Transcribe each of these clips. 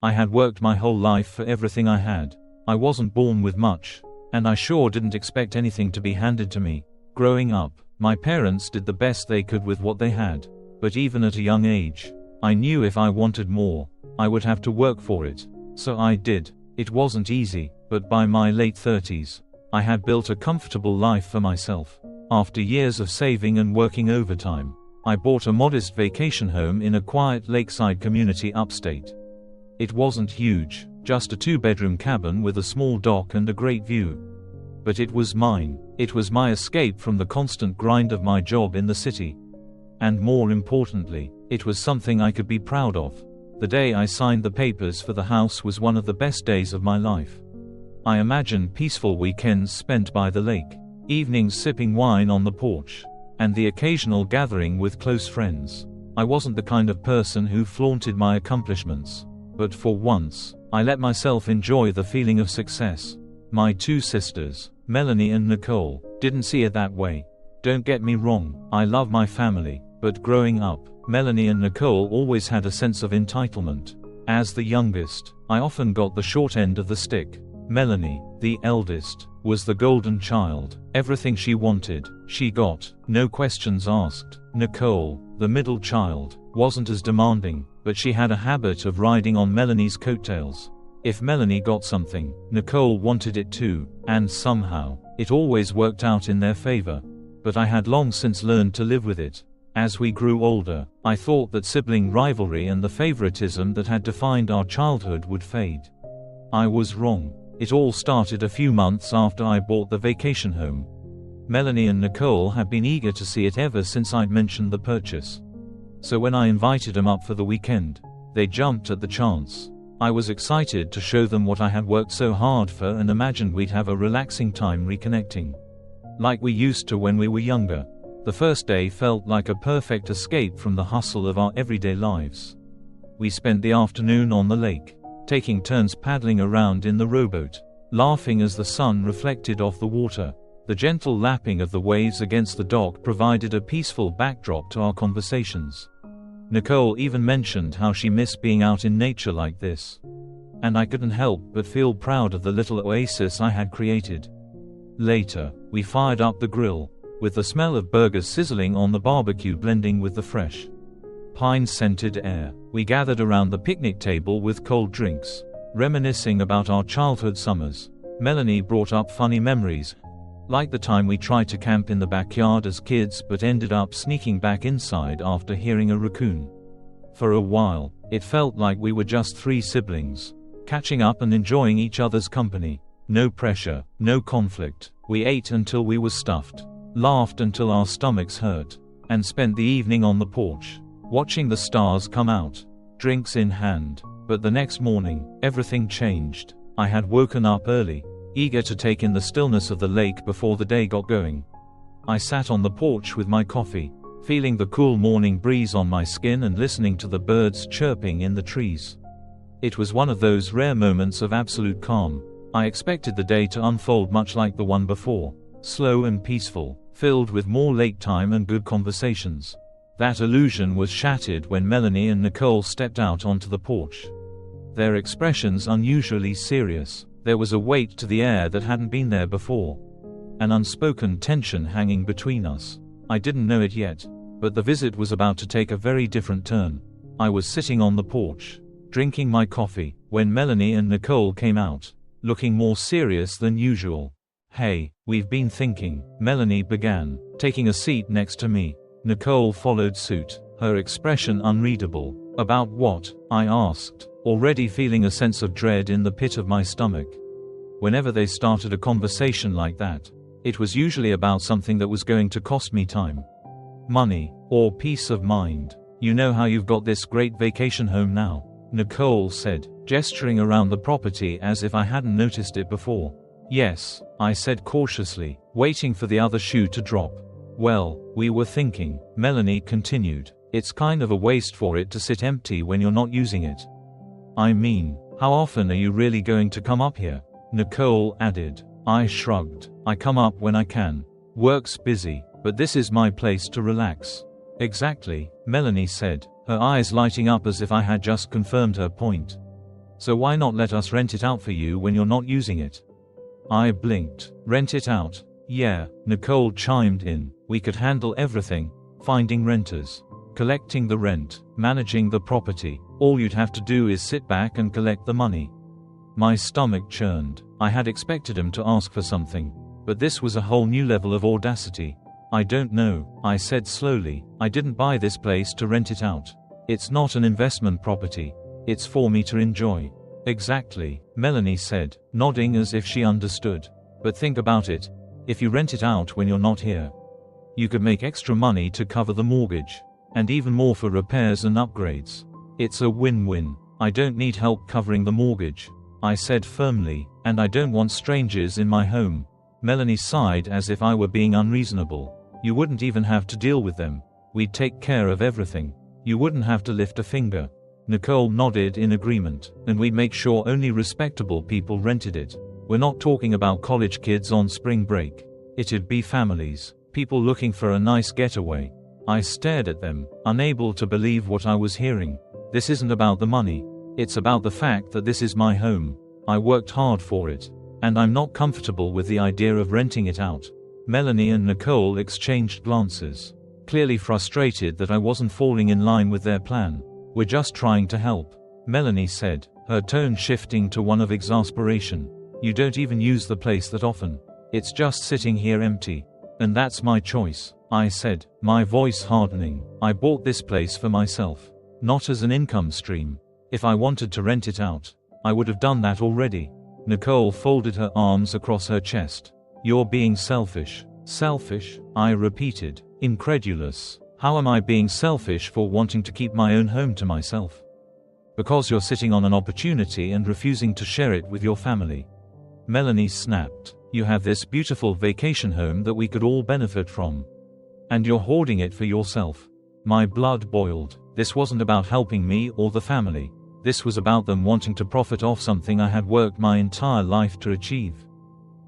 I had worked my whole life for everything I had. I wasn't born with much, and I sure didn't expect anything to be handed to me. Growing up, my parents did the best they could with what they had. But even at a young age, I knew if I wanted more, I would have to work for it. So I did. It wasn't easy, but by my late 30s, I had built a comfortable life for myself. After years of saving and working overtime, I bought a modest vacation home in a quiet lakeside community upstate. It wasn't huge, just a 2-bedroom cabin with a small dock and a great view. But it was mine. It was my escape from the constant grind of my job in the city. And more importantly, it was something I could be proud of. The day I signed the papers for the house was one of the best days of my life. I imagine peaceful weekends spent by the lake, evenings sipping wine on the porch, and the occasional gathering with close friends. I wasn't the kind of person who flaunted my accomplishments, but for once, I let myself enjoy the feeling of success. My 2 sisters, Melanie and Nicole, didn't see it that way. Don't get me wrong, I love my family, but growing up, Melanie and Nicole always had a sense of entitlement. As the youngest, I often got the short end of the stick. Melanie, the eldest, was the golden child. Everything she wanted, she got, no questions asked. Nicole, the middle child, wasn't as demanding, but she had a habit of riding on Melanie's coattails. If Melanie got something, Nicole wanted it too, and somehow, it always worked out in their favor. But I had long since learned to live with it. As we grew older, I thought that sibling rivalry and the favoritism that had defined our childhood would fade. I was wrong. It all started a few months after I bought the vacation home. Melanie and Nicole had been eager to see it ever since I'd mentioned the purchase. So when I invited them up for the weekend, they jumped at the chance. I was excited to show them what I had worked so hard for and imagined we'd have a relaxing time reconnecting. Like we used to when we were younger. The first day felt like a perfect escape from the hustle of our everyday lives. We spent the afternoon on the lake, taking turns paddling around in the rowboat, laughing as the sun reflected off the water. The gentle lapping of the waves against the dock provided a peaceful backdrop to our conversations. Nicole even mentioned how she missed being out in nature like this. And I couldn't help but feel proud of the little oasis I had created. Later, we fired up the grill, with the smell of burgers sizzling on the barbecue blending with the fresh, pine-scented air. We gathered around the picnic table with cold drinks, reminiscing about our childhood summers. Melanie brought up funny memories, like the time we tried to camp in the backyard as kids but ended up sneaking back inside after hearing a raccoon. For a while, it felt like we were just 3 siblings, catching up and enjoying each other's company. No pressure, no conflict. We ate until we were stuffed, laughed until our stomachs hurt, and spent the evening on the porch, watching the stars come out, drinks in hand. But the next morning, everything changed. I had woken up early, eager to take in the stillness of the lake before the day got going. I sat on the porch with my coffee, feeling the cool morning breeze on my skin and listening to the birds chirping in the trees. It was one of those rare moments of absolute calm. I expected the day to unfold much like the one before, slow and peaceful, filled with more lake time and good conversations. That illusion was shattered when Melanie and Nicole stepped out onto the porch. Their expressions unusually serious. There was a weight to the air that hadn't been there before. An unspoken tension hanging between us. I didn't know it yet, but the visit was about to take a very different turn. I was sitting on the porch, drinking my coffee, when Melanie and Nicole came out, looking more serious than usual. "Hey, we've been thinking," Melanie began, taking a seat next to me. Nicole followed suit, her expression unreadable. "About what?" I asked, already feeling a sense of dread in the pit of my stomach. Whenever they started a conversation like that, it was usually about something that was going to cost me time, money, or peace of mind. "You know how you've got this great vacation home now?" Nicole said, gesturing around the property as if I hadn't noticed it before. "Yes," I said cautiously, waiting for the other shoe to drop. "Well, we were thinking," Melanie continued, "it's kind of a waste for it to sit empty when you're not using it." "I mean, how often are you really going to come up here?" Nicole added. I shrugged. "I come up when I can. Work's busy, but this is my place to relax." "Exactly," Melanie said, her eyes lighting up as if I had just confirmed her point. So why not let us rent it out for you when you're not using it? I blinked. Rent it out? Yeah, Nicole chimed in. We could handle everything. Finding renters, collecting the rent, managing the property. All you'd have to do is sit back and collect the money. My stomach churned. I had expected him to ask for something, but this was a whole new level of audacity. I don't know, I said slowly. I didn't buy this place to rent it out. It's not an investment property. It's for me to enjoy. Exactly, Melanie said, nodding as if she understood. But think about it. If you rent it out when you're not here, you could make extra money to cover the mortgage, and even more for repairs and upgrades. It's a win-win. I don't need help covering the mortgage, I said firmly, and I don't want strangers in my home. Melanie sighed as if I were being unreasonable. You wouldn't even have to deal with them. We'd take care of everything. You wouldn't have to lift a finger. Nicole nodded in agreement, and we'd make sure only respectable people rented it. We're not talking about college kids on spring break. It'd be families, people looking for a nice getaway. I stared at them, unable to believe what I was hearing. This isn't about the money. It's about the fact that this is my home. I worked hard for it, and I'm not comfortable with the idea of renting it out. Melanie and Nicole exchanged glances, clearly frustrated that I wasn't falling in line with their plan. We're just trying to help, Melanie said, her tone shifting to one of exasperation. You don't even use the place that often. It's just sitting here empty. And that's my choice, I said, my voice hardening. I bought this place for myself, not as an income stream. If I wanted to rent it out, I would have done that already. Nicole folded her arms across her chest. You're being selfish. Selfish? I repeated, incredulous. How am I being selfish for wanting to keep my own home to myself? Because you're sitting on an opportunity and refusing to share it with your family. Melanie snapped. You have this beautiful vacation home that we could all benefit from, and you're hoarding it for yourself. My blood boiled. This wasn't about helping me or the family. This was about them wanting to profit off something I had worked my entire life to achieve.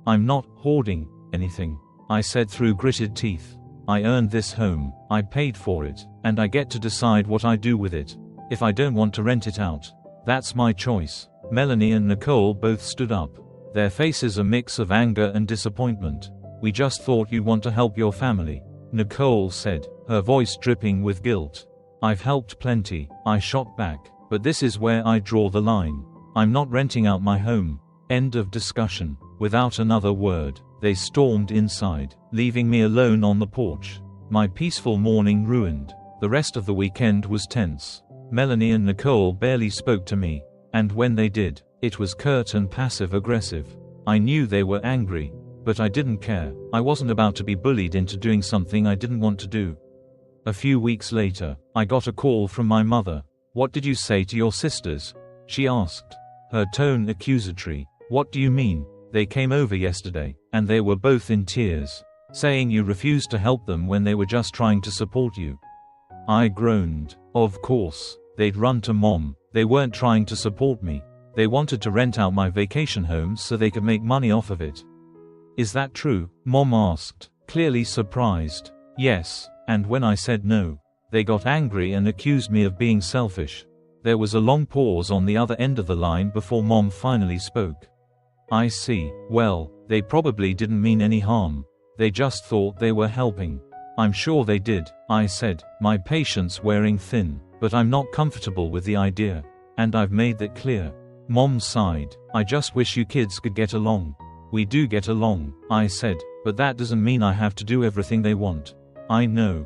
I'm not hoarding anything, I said through gritted teeth. I earned this home, I paid for it, and I get to decide what I do with it. If I don't want to rent it out, that's my choice. Melanie and Nicole both stood up, their faces a mix of anger and disappointment. We just thought you'd want to help your family, Nicole said, her voice dripping with guilt. I've helped plenty, I shot back, but this is where I draw the line. I'm not renting out my home. End of discussion. Without another word, they stormed inside, leaving me alone on the porch. My peaceful morning ruined. The rest of the weekend was tense. Melanie and Nicole barely spoke to me, and when they did, it was curt and passive-aggressive. I knew they were angry, but I didn't care. I wasn't about to be bullied into doing something I didn't want to do. A few weeks later, I got a call from my mother. What did you say to your sisters? She asked, her tone accusatory. What do you mean? They came over yesterday, and they were both in tears, saying you refused to help them when they were just trying to support you. I groaned. Of course, they'd run to Mom. They weren't trying to support me. They wanted to rent out my vacation home so they could make money off of it. Is that true? Mom asked, clearly surprised. Yes, and when I said no, they got angry and accused me of being selfish. There was a long pause on the other end of the line before Mom finally spoke. I see. Well, they probably didn't mean any harm. They just thought they were helping. I'm sure they did, I said, my patience wearing thin, but I'm not comfortable with the idea, and I've made that clear. Mom sighed. I just wish you kids could get along. We do get along, I said, but that doesn't mean I have to do everything they want. I know,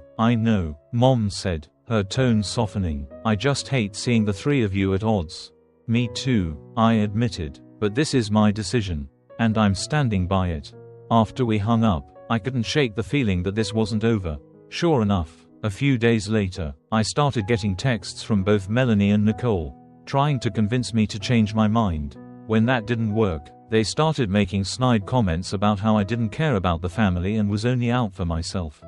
Mom said, her tone softening. I just hate seeing the three of you at odds. Me too, I admitted, but this is my decision, and I'm standing by it. After we hung up, I couldn't shake the feeling that this wasn't over. Sure enough, a few days later, I started getting texts from both Melanie and Nicole, trying to convince me to change my mind. When that didn't work, they started making snide comments about how I didn't care about the family and was only out for myself.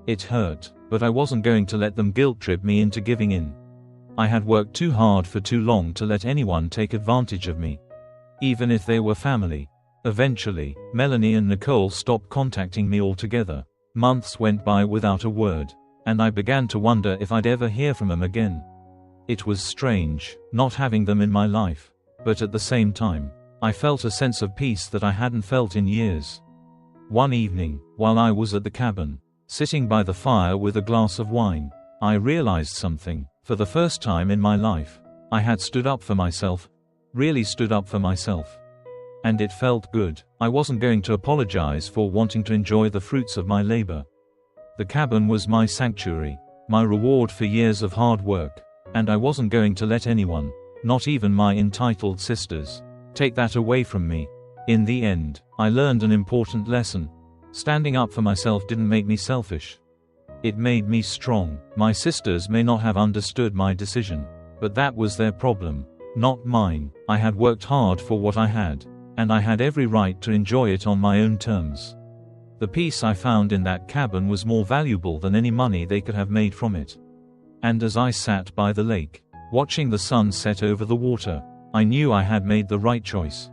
It hurt, but I wasn't going to let them guilt-trip me into giving in. I had worked too hard for too long to let anyone take advantage of me, even if they were family. Eventually, Melanie and Nicole stopped contacting me altogether. Months went by without a word, and I began to wonder if I'd ever hear from them again. It was strange, not having them in my life. but at the same time, I felt a sense of peace that I hadn't felt in years. One evening, while I was at the cabin, sitting by the fire with a glass of wine, I realized something. For the first time in my life, I had stood up for myself, really stood up for myself. And it felt good. I wasn't going to apologize for wanting to enjoy the fruits of my labor. The cabin was my sanctuary, my reward for years of hard work, and I wasn't going to let anyone, not even my entitled sisters, take that away from me. In the end, I learned an important lesson. Standing up for myself didn't make me selfish. It made me strong. My sisters may not have understood my decision, but that was their problem, not mine. I had worked hard for what I had, and I had every right to enjoy it on my own terms. The peace I found in that cabin was more valuable than any money they could have made from it. And as I sat by the lake, watching the sun set over the water, I knew I had made the right choice.